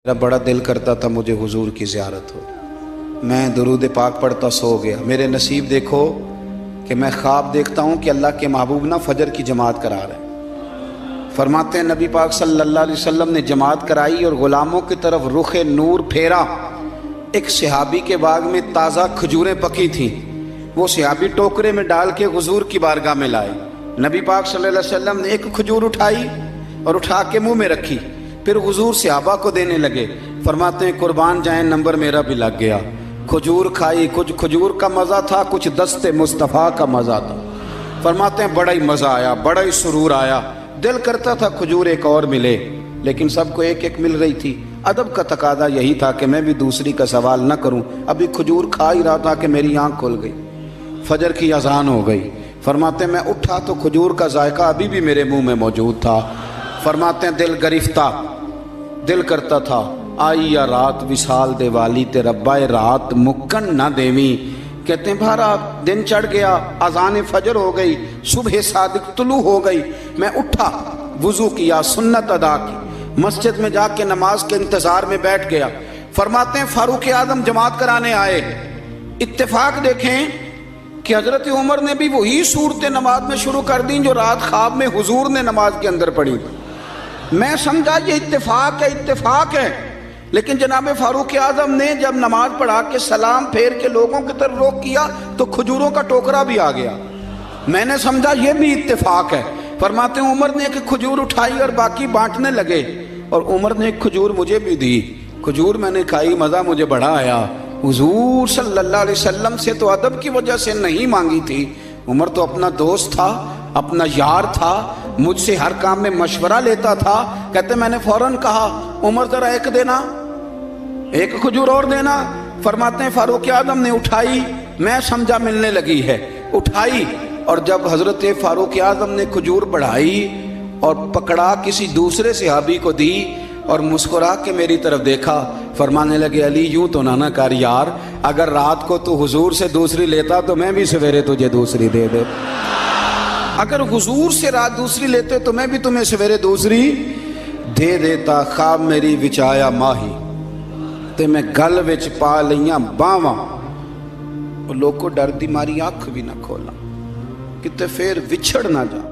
मेरा बड़ा दिल करता था मुझे हुजूर की ज़ियारत हो। मैं दुरूद पाक पढ़ता सो गया। मेरे नसीब देखो कि मैं ख्वाब देखता हूँ कि अल्लाह के महबूब ना फजर की जमात करा रहे हैं। फरमाते हैं नबी पाक सल्लल्लाहु अलैहि वसल्लम ने जमात कराई और ग़ुलामों की तरफ रुख नूर फेरा। एक सहाबी के बाग में ताज़ा खजूरें पकी थीं, वो सहाबी टोकरे में डाल के हुजूर की बारगाह में लाए। नबी पाक सल्लल्लाहु अलैहि वसल्लम ने एक खजूर उठाई और उठा के मुँह में रखी, फिर हुजूर सहाबा को देने लगे। फरमाते हैं कुर्बान जाए नंबर मेरा भी लग गया। खजूर खाई, कुछ खजूर का मज़ा था, कुछ दस्ते मुस्तफ़ा का मज़ा था। फरमाते हैं बड़ा ही मज़ा आया, बड़ा ही सुरूर आया। दिल करता था खजूर एक और मिले, लेकिन सबको एक एक मिल रही थी। अदब का तकादा यही था कि मैं भी दूसरी का सवाल न करूं। अभी खजूर खा ही रहा था कि मेरी आंख खुल गई, फजर की अजान हो गई। फरमाते मैं उठा तो खजूर का जायका अभी भी मेरे मुंह में मौजूद था। फरमाते हैं दिल गरिफ्ता, दिल करता था आई या रात विशाल देवाली ते रब्बा रात मुक्कन ना देवी। कहते हैं भारा दिन चढ़ गया, अजान फजर हो गई, सुबह सादिक तुलू हो गई। मैं उठा, वुजू किया, सुन्नत अदा की, मस्जिद में जाके नमाज के इंतजार में बैठ गया। फरमाते हैं फारूक आजम जमात कराने आए। इत्तेफाक देखें कि हजरत उमर ने भी वही सूरतें नमाज में शुरू कर दी जो रात ख्वाब में हुजूर ने नमाज के अंदर पढ़ी। मैं समझा ये इत्तेफाक है, इत्तेफाक है, लेकिन जनाब फारूक आजम ने जब नमाज पढ़ा के सलाम फेर के लोगों की तरफ रुख किया तो खजूरों का टोकरा भी आ गया। मैंने समझा ये भी इत्तेफाक है। फरमाते हैं उमर ने एक खजूर उठाई और बाकी बांटने लगे, और उमर ने एक खजूर मुझे भी दी। खजूर मैंने खाई, मज़ा मुझे बड़ा आया। हुजूर सल्लल्लाहु अलैहि वसल्लम से तो अदब की वजह से नहीं मांगी थी। उमर तो अपना दोस्त था, अपना यार था, मुझसे हर काम में मशवरा लेता था। कहते मैंने फौरन कहा उमर जरा एक देना, एक खजूर और देना। फरमाते हैं फारूक आजम ने उठाई, मैं समझा मिलने लगी है, उठाई, और जब हजरत फारूक आजम ने खजूर बढ़ाई और पकड़ा किसी दूसरे सहाबी को दी और मुस्कुरा के मेरी तरफ देखा, फरमाने लगे अली यूं तो ना कर यार, अगर रात को तू हुजूर से दूसरी लेता तो मैं भी सवेरे तुझे दूसरी दे दे। अगर हुजूर से रात दूसरी लेते तो मैं भी तुम्हें सवेरे दूसरी दे देता। ख्वाब मेरी विच आया माही ते मैं गल विच पा लियां बावां, लोगों डर दी मारी अख भी ना खोला किते फिर विछड़ ना जा।